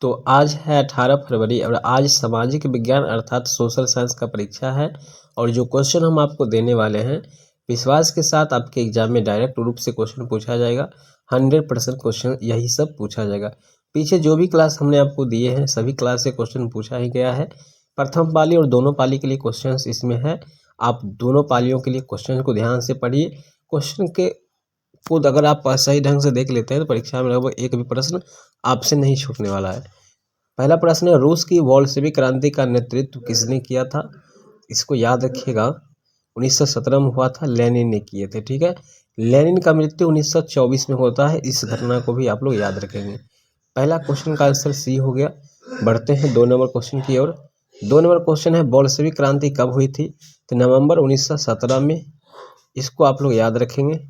तो आज है 18 फरवरी और आज सामाजिक विज्ञान अर्थात सोशल साइंस का परीक्षा है। और जो क्वेश्चन हम आपको देने वाले हैं विश्वास के साथ आपके एग्जाम में डायरेक्ट रूप से क्वेश्चन पूछा जाएगा। 100% क्वेश्चन यही सब पूछा जाएगा। पीछे जो भी क्लास हमने आपको दिए हैं सभी क्लास से क्वेश्चन पूछा ही गया है। प्रथम पाली और दोनों पाली के लिए क्वेश्चन इसमें है। आप दोनों पालियों के लिए क्वेश्चन को ध्यान से पढ़िए। क्वेश्चन के खुद अगर आप सही ढंग से देख लेते हैं तो परीक्षा में लगभग एक भी प्रश्न आपसे नहीं छूटने वाला है। पहला प्रश्न है, रूस की बोल्शेविक क्रांति का नेतृत्व किसने किया था? इसको याद रखिएगा, 1917 में हुआ था, लेनिन ने किए थे। ठीक है, लेनिन का मृत्यु 1924 में होता है। इस घटना को भी आप लोग याद रखेंगे। पहला क्वेश्चन का आंसर सी हो गया। बढ़ते हैं 2 नंबर क्वेश्चन की ओर। 2 नंबर क्वेश्चन है, बोल्शेविक क्रांति कब हुई थी? तो नवंबर 1917 में। इसको आप लोग याद रखेंगे।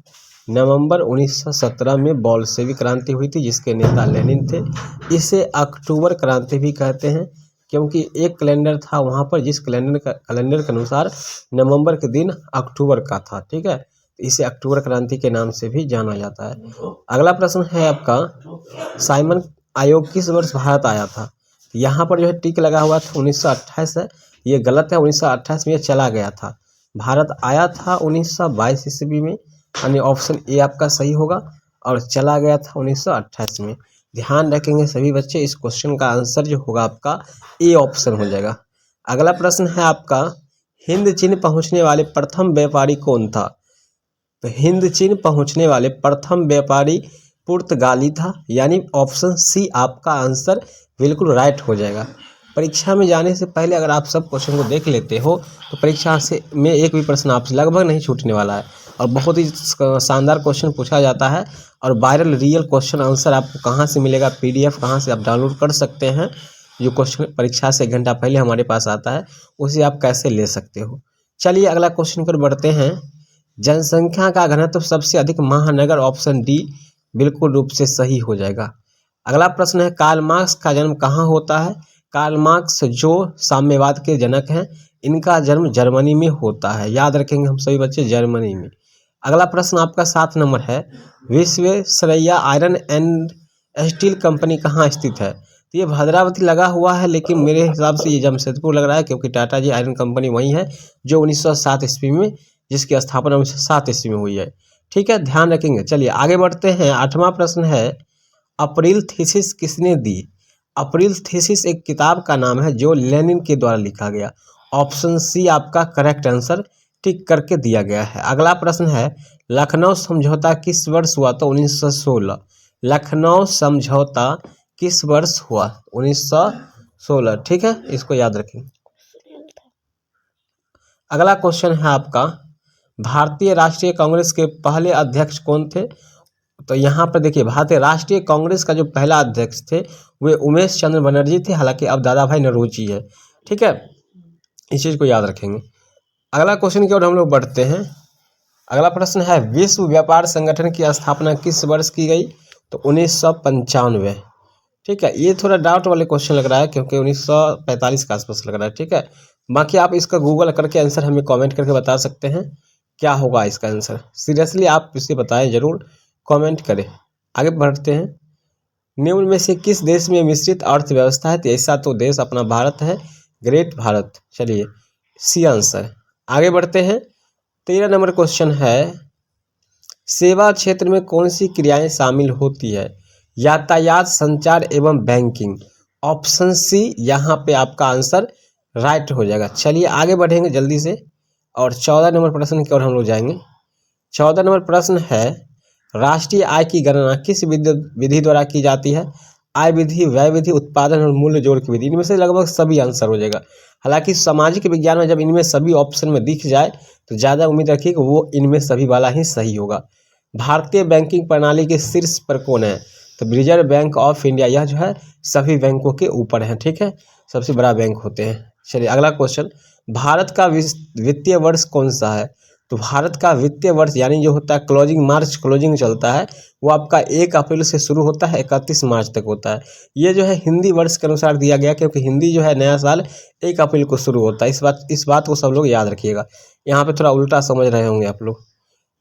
नवंबर 1917 में बोल्शेविक क्रांति हुई थी जिसके नेता लेनिन थे। इसे अक्टूबर क्रांति भी कहते हैं क्योंकि एक कैलेंडर था वहाँ पर जिस कैलेंडर के अनुसार नवंबर के दिन अक्टूबर का था। ठीक है, इसे अक्टूबर क्रांति के नाम से भी जाना जाता है। अगला प्रश्न है आपका, साइमन आयोग किस वर्ष भारत आया था? यहाँ पर जो है टिक लगा हुआ था 1928 है, ये गलत है। 1928 में ये चला गया था। भारत आया था 1922 ईस्वी में, यानी ऑप्शन ए आपका सही होगा। और चला गया था 1928 में। ध्यान रखेंगे सभी बच्चे, इस क्वेश्चन का आंसर जो होगा आपका ए ऑप्शन हो जाएगा। अगला प्रश्न है आपका, हिंद चीन पहुंचने वाले प्रथम व्यापारी कौन था? तो हिंद चीन पहुंचने वाले प्रथम व्यापारी पुर्तगाली था, यानी ऑप्शन सी आपका आंसर बिल्कुल राइट हो जाएगा। परीक्षा में जाने से पहले अगर आप सब क्वेश्चन को देख लेते हो तो परीक्षा से में एक भी प्रश्न आपसे लगभग नहीं छूटने वाला है। और बहुत ही शानदार क्वेश्चन पूछा जाता है। और वायरल रियल क्वेश्चन आंसर आपको कहाँ से मिलेगा, पीडीएफ कहाँ से आप डाउनलोड कर सकते हैं, जो क्वेश्चन परीक्षा से 1 घंटा पहले हमारे पास आता है उसे आप कैसे ले सकते हो। चलिए अगला क्वेश्चन पर बढ़ते हैं। जनसंख्या का घनत्व सबसे अधिक महानगर, ऑप्शन डी बिल्कुल रूप से सही हो जाएगा। अगला प्रश्न है, कार्ल मार्क्स का जन्म कहाँ होता है? कार्ल मार्क्स जो साम्यवाद के जनक हैं, इनका जन्म जर्मनी में होता है। याद रखेंगे हम सभी बच्चे, जर्मनी में। अगला प्रश्न आपका 7 नंबर है, Visvesvaraya iron and steel company कहाँ स्थित है? तो ये भद्रावती लगा हुआ है, लेकिन मेरे हिसाब से ये जमशेदपुर लग रहा है क्योंकि टाटा जी आयरन कंपनी वही है जो 1907 ईस्वी में, जिसकी स्थापना 1907 ईस्वी में हुई है। ठीक है, ध्यान रखेंगे। चलिए आगे बढ़ते हैं। 8वां प्रश्न है, अप्रैल थीसिस किसने दी? अप्रैल थीसिस एक किताब का नाम है जो लेनिन के द्वारा लिखा गया। ऑप्शन सी आपका करेक्ट आंसर टिक करके दिया गया है। अगला प्रश्न है, लखनऊ समझौता किस वर्ष हुआ? तो 1916। लखनऊ समझौता किस वर्ष हुआ? 1916। ठीक है, इसको याद रखें। अगला क्वेश्चन है आपका, भारतीय राष्ट्रीय कांग्रेस के पहले अध्यक्ष कौन थे? तो यहाँ पर देखिए, भारतीय राष्ट्रीय कांग्रेस का जो पहला अध्यक्ष थे वे उमेश चंद्र बनर्जी थे, हालांकि अब दादा भाई नौरोजी है। ठीक है, इस चीज़ को याद रखेंगे। अगला क्वेश्चन की ओर हम लोग बढ़ते हैं। अगला प्रश्न है, विश्व व्यापार संगठन की स्थापना किस वर्ष की गई? तो 1995। ठीक है, ये थोड़ा डाउट वाले क्वेश्चन लग रहा है क्योंकि 1945 के आसपास लग रहा है। ठीक है, बाकी आप इसका गूगल करके आंसर हमें कमेंट करके बता सकते हैं क्या होगा इसका आंसर। सीरियसली आप इसे बताएं, जरूर कमेंट करें। आगे बढ़ते हैं। निम्न में से किस देश में मिश्रित अर्थव्यवस्था है? तो ऐसा तो देश अपना भारत है, ग्रेट भारत। चलिए सी आंसर। आगे बढ़ते हैं। 13 नंबर क्वेश्चन है, सेवा क्षेत्र में कौन सी क्रियाएं शामिल होती है? यातायात, संचार एवं बैंकिंग। ऑप्शन सी यहाँ पे आपका आंसर राइट हो जाएगा। चलिए आगे बढ़ेंगे जल्दी से और 14 नंबर प्रश्न की ओर हम लोग जाएंगे। 14 नंबर प्रश्न है, राष्ट्रीय आय की गणना किस विधि द्वारा की जाती है? आय विधि, व्यय विधि, उत्पादन और मूल्य जोड़ की विधि। इनमें से लगभग सभी आंसर हो जाएगा। हालांकि सामाजिक विज्ञान में जब इनमें सभी ऑप्शन में दिख जाए तो ज़्यादा उम्मीद रखिए कि वो इनमें सभी वाला ही सही होगा। भारतीय बैंकिंग प्रणाली के शीर्ष पर कौन है? तो रिजर्व बैंक ऑफ इंडिया, यह जो है सभी बैंकों के ऊपर है। ठीक है, सबसे बड़ा बैंक होते हैं। चलिए अगला क्वेश्चन, भारत का वित्तीय वर्ष कौन सा है? तो भारत का वित्तीय वर्ष यानी जो होता है क्लोजिंग, मार्च क्लोजिंग चलता है, वो आपका 1 अप्रैल से शुरू होता है, 31 मार्च तक होता है। ये जो है हिंदी वर्ष के अनुसार दिया गया क्योंकि हिंदी जो है नया साल 1 अप्रैल को शुरू होता है। इस बात को सब लोग याद रखिएगा। यहाँ पे थोड़ा उल्टा समझ रहे होंगे आप लोग।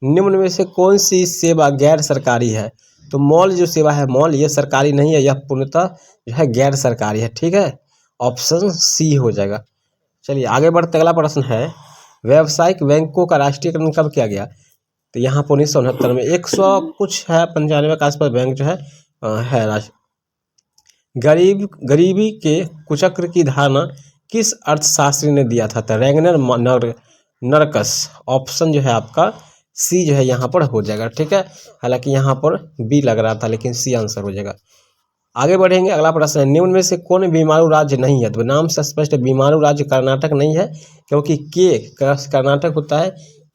निम्न में से कौन सी सेवा गैर सरकारी है? तो मॉल जो सेवा है, मॉल ये सरकारी नहीं है, यह पूर्णतः जो है गैर सरकारी है। ठीक है, ऑप्शन सी हो जाएगा। चलिए आगे बढ़ते, अगला प्रश्न है व्यावसायिक बैंकों का राष्ट्रीयकरण कब किया गया? तो यहाँ पर 1969 में 100 कुछ है 95 के आसपास बैंक जो है गरीबी के कुचक्र की धारणा किस अर्थशास्त्री ने दिया था? तो रैगनर नरकस। ऑप्शन जो है आपका सी जो है यहाँ पर हो जाएगा। ठीक है, हालांकि यहाँ पर बी लग रहा था लेकिन सी आंसर हो जाएगा। आगे बढ़ेंगे, अगला प्रश्न है निम्न में से कौन बीमारू राज्य नहीं है? तो नाम से स्पष्ट बीमारू राज्य कर्नाटक नहीं है, क्योंकि के कर्नाटक होता है,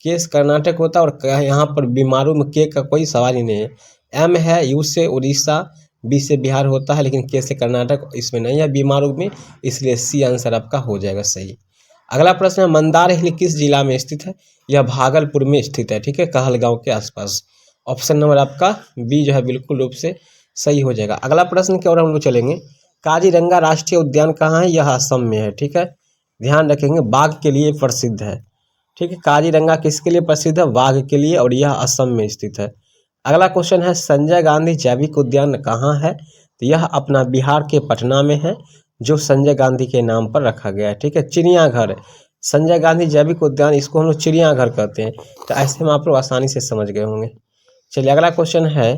केस कर्नाटक होता है, और यहाँ पर बीमारू में के का कोई सवाल ही नहीं है। एम है, यू से उड़ीसा, बी से बिहार होता है, लेकिन के से कर्नाटक इसमें नहीं है बीमारू में, इसलिए सी आंसर आपका हो जाएगा सही। अगला प्रश्न है मंदार हिल किस जिला में स्थित है? यह भागलपुर में स्थित है। ठीक है, कहलगांव के आसपास। ऑप्शन नंबर आपका बी जो है बिल्कुल रूप से सही हो जाएगा। अगला प्रश्न की ओर हम लोग चलेंगे, काजीरंगा राष्ट्रीय उद्यान कहाँ है? यह असम में है। ठीक है, ध्यान रखेंगे बाघ के लिए प्रसिद्ध है। ठीक है, काजीरंगा किसके लिए प्रसिद्ध है? बाघ के लिए, और यह असम में स्थित है। अगला क्वेश्चन है संजय गांधी जैविक उद्यान कहाँ है? तो यह अपना बिहार के पटना में है, जो संजय गांधी के नाम पर रखा गया है। ठीक है, चिड़ियाघर, संजय गांधी जैविक उद्यान, इसको हम लोग चिड़ियाघर कहते हैं। तो ऐसे में आप लोग आसानी से समझ गए होंगे। चलिए अगला क्वेश्चन है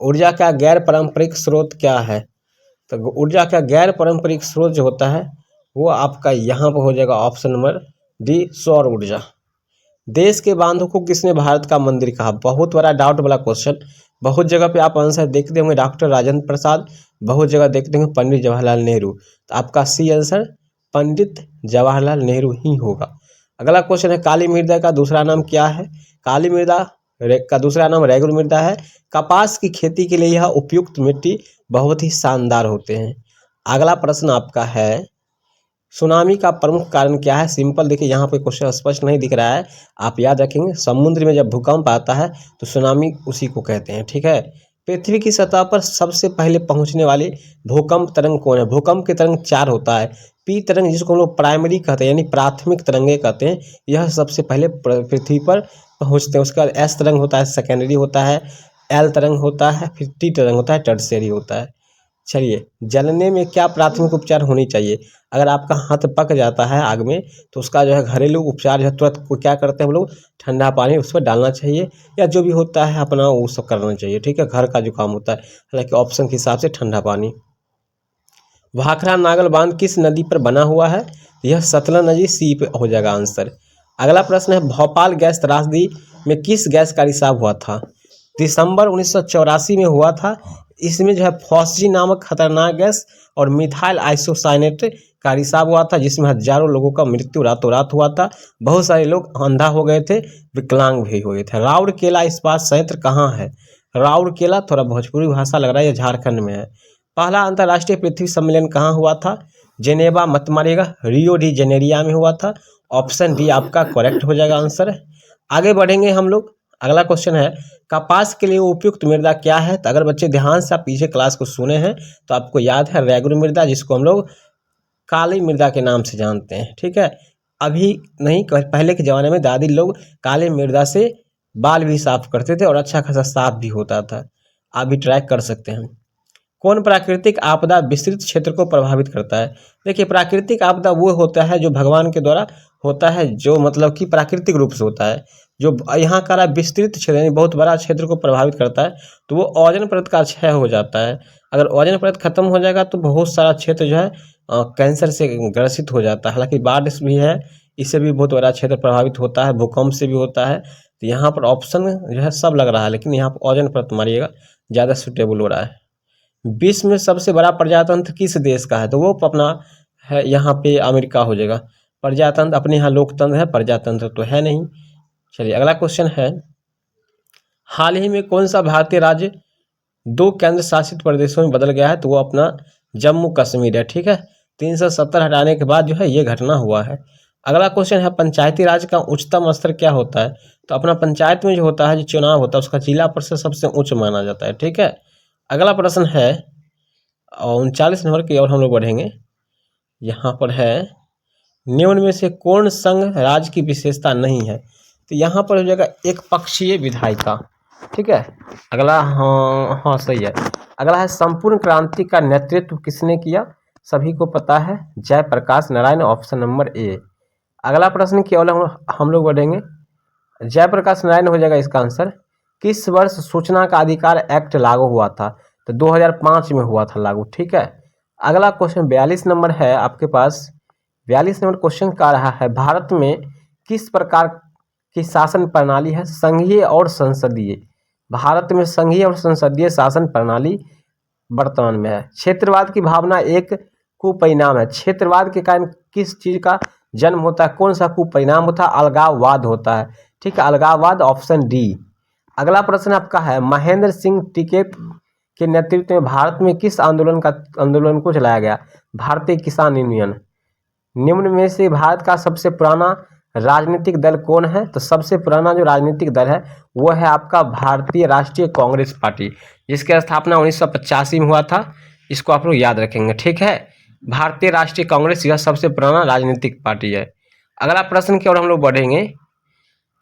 ऊर्जा का गैर पारंपरिक स्रोत क्या है? तो ऊर्जा का गैर पारंपरिक स्रोत जो होता है वो आपका यहाँ पर हो जाएगा ऑप्शन नंबर डी, सौर ऊर्जा। देश के बांधों को किसने भारत का मंदिर कहा? बहुत बड़ा डाउट वाला क्वेश्चन। बहुत जगह पे आप आंसर देखते होंगे डॉक्टर राजेंद्र प्रसाद, बहुत जगह देखते होंगे पंडित जवाहरलाल नेहरू। तो आपका सी आंसर पंडित जवाहरलाल नेहरू ही होगा। अगला क्वेश्चन है काली मृदा का दूसरा नाम क्या है? काली मृदा का दूसरा नाम रेगुर मृदा है। कपास की खेती के लिए यह उपयुक्त मिट्टी बहुत ही शानदार होते हैं। अगला प्रश्न आपका है सुनामी का प्रमुख कारण क्या है? सिंपल, देखिए यहाँ पे क्वेश्चन स्पष्ट नहीं दिख रहा है, आप याद रखेंगे समुद्र में जब भूकंप आता है तो सुनामी उसी को कहते हैं। ठीक है, पृथ्वी की सतह पर सबसे पहले पहुंचने वाले भूकंप तरंग कौन है? भूकंप के तरंग 4 होता है। पी तरंग जिसको हम लोग प्राइमरी कहते हैं यानी प्राथमिक तरंगे कहते हैं, यह सबसे पहले पृथ्वी पर पहुँचते हैं। उसके बाद एस तरंग होता है, सेकेंडरी होता है, एल तरंग होता है, फिर टी तरंग होता है, टर्शियरी होता है। चलिए जलने में क्या प्राथमिक उपचार होनी चाहिए? अगर आपका हाथ पक जाता है आग में तो उसका जो है घरेलू उपचार जो है तुरंत को क्या करते हैं हम लोग, ठंडा पानी उस पर डालना चाहिए, या जो भी होता है अपना वो सब करना चाहिए। ठीक है, घर का जो काम होता है, हालांकि ऑप्शन के हिसाब से ठंडा पानी। भाखड़ा नागल बांध किस नदी पर बना हुआ है? यह सतलज नदी, सी पे हो जाएगा आंसर। अगला प्रश्न है भोपाल गैस त्रासदी में किस गैस का रिसाव हुआ था? दिसंबर 1984 में हुआ था। इसमें जो है फॉस्जी नामक खतरनाक गैस और मिथाइल आइसोसाइनेट का रिसाव हुआ था, जिसमें हजारों लोगों का मृत्यु रातों रात हुआ था। बहुत सारे लोग अंधा हो गए थे, विकलांग भी हो गए थे। राउरकेला इस्पात संयंत्र कहाँ है? राउरकेला थोड़ा भोजपुरी भाषा लग रहा है, यह झारखंड में है। पहला अंतर्राष्ट्रीय पृथ्वी सम्मेलन कहाँ हुआ था? जेनेवा, मत मारिएगा, रियो डी जेनेरिया में हुआ था। ऑप्शन डी आपका करेक्ट हो जाएगा आंसर। आगे बढ़ेंगे हम लोग, अगला क्वेश्चन है कपास के लिए उपयुक्त मृदा क्या है? तो अगर बच्चे ध्यान से आप पीछे क्लास को सुने हैं तो आपको याद है रेगुर मृदा, जिसको हम लोग काली मृदा के नाम से जानते हैं। ठीक है, अभी नहीं, पहले के ज़माने में दादी लोग काली मृदा से बाल भी साफ करते थे और अच्छा खासा साफ भी होता था। आप भी ट्राई कर सकते हैं। कौन प्राकृतिक आपदा विस्तृत क्षेत्र को प्रभावित करता है? देखिए प्राकृतिक आपदा वो होता है जो भगवान के द्वारा होता है, जो मतलब कि प्राकृतिक रूप से होता है, जो यहाँ का विस्तृत क्षेत्र यानी बहुत बड़ा क्षेत्र को प्रभावित करता है, तो वो ओजोन परत का क्षय हो जाता है। अगर ओजोन परत खत्म हो जाएगा तो बहुत सारा क्षेत्र जो है कैंसर से ग्रसित हो जाता है। हालांकि बाढ़ भी है, इससे भी बहुत बड़ा क्षेत्र प्रभावित होता है, भूकंप से भी होता है। तो यहाँ पर ऑप्शन जो है सब लग रहा है, लेकिन यहाँ पर ओजोन परत मारिएगा, ज़्यादा सुटेबल हो रहा है। विश्व में सबसे बड़ा प्रजातंत्र किस देश का है? तो वो अपना है यहाँ पे अमेरिका हो जाएगा। प्रजातंत्र अपने यहाँ लोकतंत्र है, प्रजातंत्र तो है नहीं। चलिए अगला क्वेश्चन है हाल ही में कौन सा भारतीय राज्य 2 केंद्र शासित प्रदेशों में बदल गया है? तो वो अपना जम्मू कश्मीर है। ठीक है, 370 हटाने के बाद जो है ये घटना हुआ है। अगला क्वेश्चन है पंचायती राज का उच्चतम स्तर क्या होता है? तो अपना पंचायत में जो होता है, जो चुनाव होता है, उसका जिला परिषद सबसे उच्च माना जाता है। ठीक है, अगला प्रश्न है 39 नंबर की ओर हम लोग बढ़ेंगे। यहाँ पर है निम्न में से कौन संघ राज्य की विशेषता नहीं है? तो यहाँ पर हो जाएगा एक पक्षीय विधायिका। ठीक है। अगला, हाँ हाँ सही है। अगला है संपूर्ण क्रांति का नेतृत्व किसने किया? सभी को पता है, Jayaprakash Narayan, option number A. अगला प्रश्न केवल हम लोग बढ़ेंगे, जयप्रकाश नारायण हो जाएगा इसका आंसर। किस वर्ष सूचना का अधिकार एक्ट लागू हुआ था? तो 2005 में हुआ था लागू, ठीक है। अगला क्वेश्चन 42 नंबर है आपके पास। 42 नंबर क्वेश्चन का रहा है, भारत में किस प्रकार की शासन प्रणाली है? संघीय और संसदीय। भारत में संघीय और संसदीय शासन प्रणाली वर्तमान में है। क्षेत्रवाद की भावना एक कुपरिणाम है। क्षेत्रवाद के कारण किस चीज का जन्म होता है? कौन सा कुपरिणाम होता है? अलगाववाद होता है, ठीक है, अलगाववाद, ऑप्शन डी। अगला प्रश्न आपका है, महेंद्र सिंह टिकैत के नेतृत्व में भारत में किस आंदोलन को चलाया गया? भारतीय किसान यूनियन। निम्न में से भारत का सबसे पुराना राजनीतिक दल कौन है? तो सबसे पुराना जो राजनीतिक दल है वो है आपका भारतीय राष्ट्रीय कांग्रेस पार्टी, जिसकी स्थापना 1985 में हुआ था। इसको आप लोग याद रखेंगे, ठीक है। भारतीय राष्ट्रीय कांग्रेस यह सबसे पुराना राजनीतिक पार्टी है। अगला प्रश्न की ओर हम लोग बढ़ेंगे।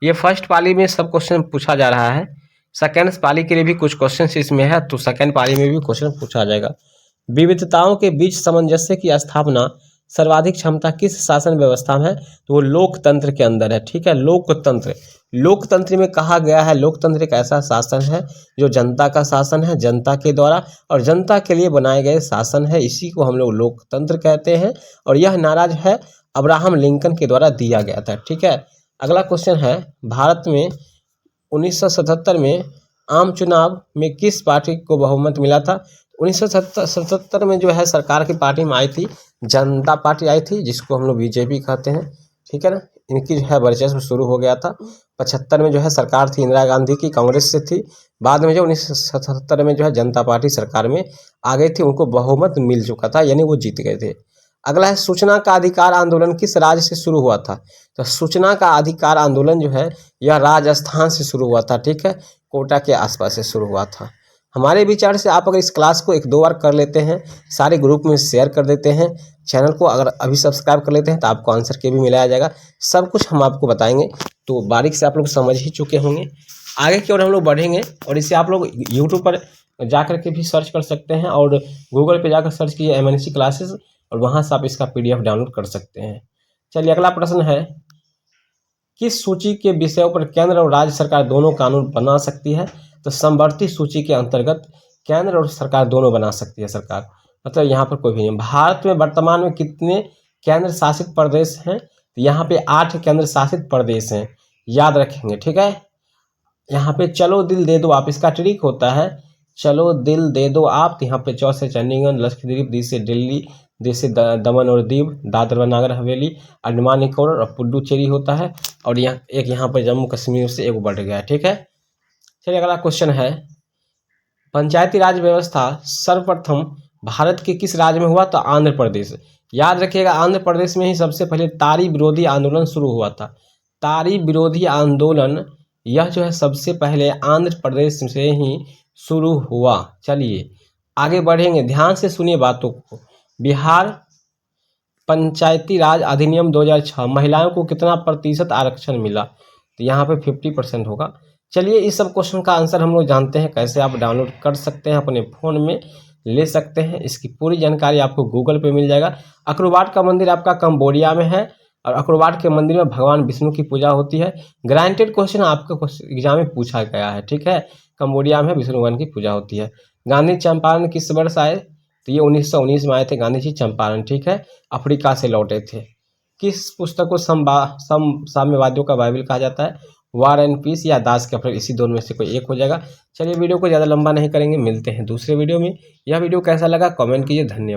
ये फर्स्ट पाली में सब क्वेश्चन पूछा जा रहा है, सेकेंड पाली के लिए भी कुछ क्वेश्चन इसमें है, तो सेकेंड पाली में भी क्वेश्चन पूछा जाएगा। विविधताओं के बीच सामंजस्य की स्थापना सर्वाधिक क्षमता किस शासन व्यवस्था में है? तो वो लोकतंत्र के अंदर है, ठीक है। लोकतंत्र, लोकतंत्र में कहा गया है, लोकतंत्र एक ऐसा शासन है जो जनता का शासन है, जनता के द्वारा और जनता के लिए बनाए गए शासन है, इसी को हम लोग लोकतंत्र कहते हैं। और यह नारा जो है अब्राहम लिंकन के द्वारा दिया गया था, ठीक है। अगला क्वेश्चन है, भारत में 1977 में आम चुनाव में किस पार्टी को बहुमत मिला था? 1977 में जो है सरकार की पार्टी में आई थी, जनता पार्टी आई थी, जिसको हम लोग बीजेपी कहते हैं, ठीक है ना। इनकी जो है वर्चस्व शुरू हो गया था। 75 में जो है सरकार थी इंदिरा गांधी की, कांग्रेस से थी। बाद में जो 1977 में जो है जनता पार्टी सरकार में आ गई थी, उनको बहुमत मिल चुका था, यानी वो जीत गए थे। अगला है, सूचना का अधिकार आंदोलन किस राज्य से शुरू हुआ था? तो सूचना का अधिकार आंदोलन जो है यह राजस्थान से शुरू हुआ था, ठीक है, कोटा के आसपास से शुरू हुआ था। हमारे विचार से आप अगर इस क्लास को 1-2 बार कर लेते हैं, सारे ग्रुप में शेयर कर देते हैं, चैनल को अगर अभी सब्सक्राइब कर लेते हैं तो आपको आंसर के भी मिलाया जाएगा, सब कुछ हम आपको बताएंगे, तो बारीक से आप लोग समझ ही चुके होंगे। आगे की ओर हम लोग बढ़ेंगे, और इसे आप लोग यूट्यूब पर जाकर के भी सर्च कर सकते हैं, और गूगल पे जाकर सर्च कीजिए MNC क्लासेस, और वहाँ से आप इसका PDF डाउनलोड कर सकते हैं। चलिए अगला प्रश्न है, किस सूची के विषयों पर केंद्र और राज्य सरकार दोनों कानून बना सकती है? तो समवर्ती सूची के अंतर्गत केंद्र और सरकार दोनों बना सकती है सरकार, मतलब यहाँ पर कोई भी नहीं। भारत में वर्तमान में कितने केंद्र शासित प्रदेश हैं? तो यहाँ पे 8 केंद्र शासित प्रदेश हैं, याद रखेंगे, ठीक है। यहाँ पे चलो दिल दे दो आप, इसका ट्रिक होता है चलो दिल दे दो आप। यहाँ पे च से चंडीगढ़, लक्षद्वीप, दी से दिल्ली, दी से दमन और दीव, दादरा नगर हवेली, अंडमान निकोबार और पुडुचेरी होता है, और यहाँ पर जम्मू कश्मीर से एक बढ़ गया है, ठीक है। चलिए अगला क्वेश्चन है, पंचायती राज व्यवस्था सर्वप्रथम भारत के किस राज्य में हुआ? तो आंध्र प्रदेश। याद रखिएगा, आंध्र प्रदेश में ही सबसे पहले तारी विरोधी आंदोलन शुरू हुआ था। तारी विरोधी आंदोलन यह जो है सबसे पहले आंध्र प्रदेश से ही शुरू हुआ। चलिए आगे बढ़ेंगे, ध्यान से सुनिए बातों को। बिहार पंचायती राज अधिनियम 2006, महिलाओं को कितना प्रतिशत आरक्षण मिला? तो यहाँ पे 50% होगा। चलिए इस सब क्वेश्चन का आंसर हम लोग जानते हैं, कैसे आप डाउनलोड कर सकते हैं, अपने फ़ोन में ले सकते हैं। इसकी पूरी जानकारी आपको गूगल पे मिल जाएगा। अक्रोबाट का मंदिर आपका कंबोडिया में है, और अक्रोबाट के मंदिर में भगवान विष्णु की पूजा होती है। ग्रांटेड क्वेश्चन आपका एग्जाम में पूछा गया है, ठीक है। कंबोडिया में विष्णु भगवान की पूजा होती है। गांधी चंपारण किस वर्ष आए? तो ये 1919 में आए थे गांधी जी चंपारण, ठीक है, अफ्रीका से लौटे थे। किस पुस्तक को साम्यवादियों का बाइबल कहा जाता है? वार एंड पीस या दास के फल, इसी दोनों में से कोई एक हो जाएगा। चलिए वीडियो को ज़्यादा लंबा नहीं करेंगे, मिलते हैं दूसरे वीडियो में। यह वीडियो कैसा लगा कमेंट कीजिए। धन्यवाद।